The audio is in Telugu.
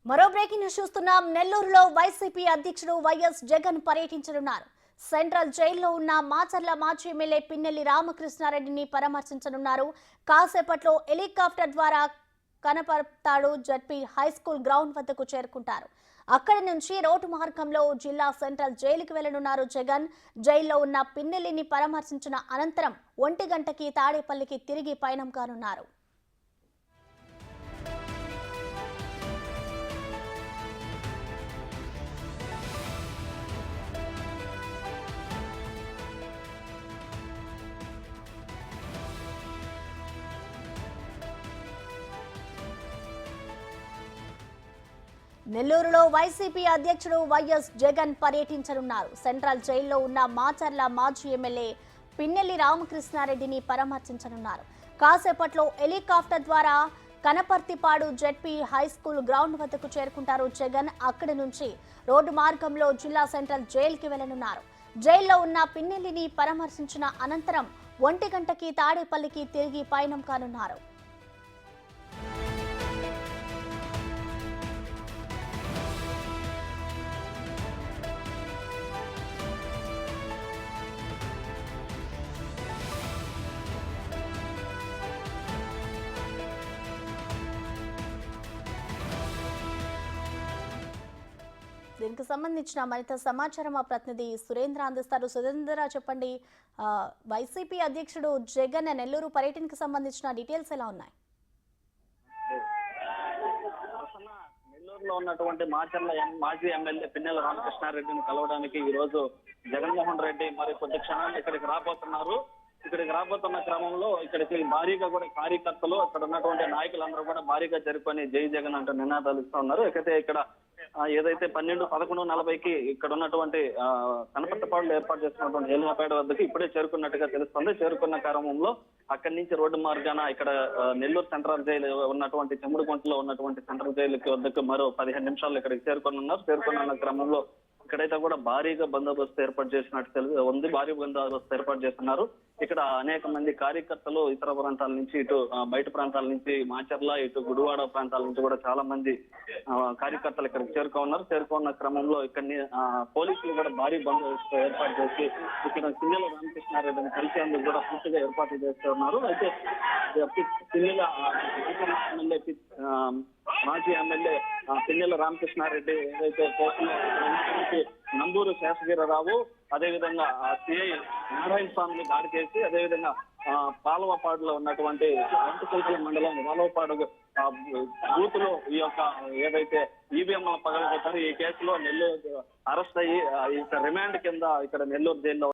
మరో బ్రేకింగ్ న్యూస్ చూస్తున్నాం. నెల్లూరులో వైసీపీ అధ్యక్షుడు వైఎస్ జగన్ పర్యటించనున్నారు. సెంట్రల్ జైల్లో ఉన్న మాచర్ల మాజీ ఎమ్మెల్యే పిన్నెల్లి రామకృష్ణారెడ్డిని పరామర్శించనున్నారు. కాసేపట్లో హెలికాప్టర్ ద్వారా కనపడతాడు. జడ్పీ హైస్కూల్ గ్రౌండ్ వద్దకు చేరుకుంటారు. అక్కడి నుంచి రోడ్డు మార్గంలో జిల్లా సెంట్రల్ జైలుకి వెళ్లనున్నారు జగన్. జైల్లో ఉన్న పిన్నెల్లిని పరామర్శించిన అనంతరం 1 గంటకి తాడేపల్లికి తిరిగి పయనం కానున్నారు. నెల్లూరులో వైసీపీ అధ్యక్షుడు వైఎస్ జగన్ పర్యటించనున్నారు. సెంట్రల్ జైల్లో ఉన్న మాచర్ల మాజీ ఎమ్మెల్యే పిన్నెల్లి రామకృష్ణారెడ్డిని పరామర్శించనున్నారు. కాసేపట్లో హెలికాప్టర్ ద్వారా కనపర్తిపాడు జడ్పీ హైస్కూల్ గ్రౌండ్ వద్దకు చేరుకుంటారు జగన్. అక్కడి నుంచి రోడ్డు మార్గంలో జిల్లా సెంట్రల్ జైలుకి వెళ్లనున్నారు. జైల్లో ఉన్న పిన్నెల్లిని పరామర్శించిన అనంతరం 1 గంటకి తాడేపల్లికి తిరిగి పయనం కానున్నారు. దీనికి సంబంధించిన మరింత సమాచారం మా ప్రతినిధి సురేంద్ర అందిస్తారు. సురేంద్ర, చెప్పండి, వైసీపీ అధ్యక్షుడు జగన్ నెల్లూరు పర్యటనకు సంబంధించిన డీటెయిల్స్ ఎలా ఉన్నాయి? నెల్లూరులో ఉన్నటువంటి మాచర్ల మాజీ ఎమ్మెల్యే పిన్నెల్లి రామకృష్ణారెడ్డిని కలవడానికి ఈ రోజు జగన్మోహన్ రెడ్డి మరి కొద్ది క్షణాలు ఇక్కడికి రాబోతున్నారు. ఇక్కడికి రాబోతున్న క్రమంలో ఇక్కడికి భారీగా కూడా కార్యకర్తలు, ఇక్కడ ఉన్నటువంటి నాయకులందరూ కూడా భారీగా జరుపుకొని జై జగన్ అంటూ నినాదాలు ఇస్తా ఉన్నారు. అయితే ఇక్కడ ఏదైతే 11:40కి ఇక్కడ ఉన్నటువంటి కనపర్తిపాడులో ఏర్పాటు చేస్తున్నటువంటి హెలికాప్టర్ వద్దకు ఇప్పుడే చేరుకున్నట్టుగా తెలుస్తుంది. చేరుకున్న క్రమంలో అక్కడి నుంచి రోడ్డు మార్గాన ఇక్కడ నెల్లూరు సెంట్రల్ జైలు ఉన్నటువంటి చెముడుగుంటలో ఉన్నటువంటి సెంట్రల్ జైలుకి వద్దకు మరో 15 నిమిషాలు ఇక్కడికి చేరుకున్నారు. చేరుకున్న క్రమంలో ఇక్కడైతే కూడా భారీగా బందోబస్తు ఏర్పాటు చేసినట్టు ఉంది. భారీ బందోబస్తు ఏర్పాటు చేస్తున్నారు. ఇక్కడ అనేక మంది కార్యకర్తలు ఇతర ప్రాంతాల నుంచి, ఇటు బయట ప్రాంతాల నుంచి, మాచర్ల, ఇటు గుడివాడ ప్రాంతాల నుంచి కూడా చాలా మంది కార్యకర్తలు ఇక్కడికి చేరుకున్నారు. చేరుకున్న క్రమంలో ఇక్కడ పోలీసులు కూడా భారీ బందోబస్తు ఏర్పాటు చేసి ఇక్కడ పిన్నెల్లి రామకృష్ణారెడ్డిని కలిసేందుకు కూడా పూర్తిగా ఏర్పాట్లు చేస్తున్నారు. అయితే పిన్నెల్లి మాజీ ఎమ్మెల్యే పిన్నెల్లి రామకృష్ణారెడ్డి ఏదైతే పోతున్నటువంటి నంబూరు శేషగిరిరావు, అదేవిధంగా సిఐ నారాయణ స్వామిని దాడి చేసి, అదేవిధంగా పాలవపాడులో ఉన్నటువంటి వంటకుల్పల మండలం పాలవపాడు బూత్ లో ఈ యొక్క ఏదైతే ఈవీఎం పగలగొట్టారో ఈ కేసులో నెల్లూరు అరెస్ట్ అయ్యి రిమాండ్ కింద ఇక్కడ నెల్లూరు జైల్లో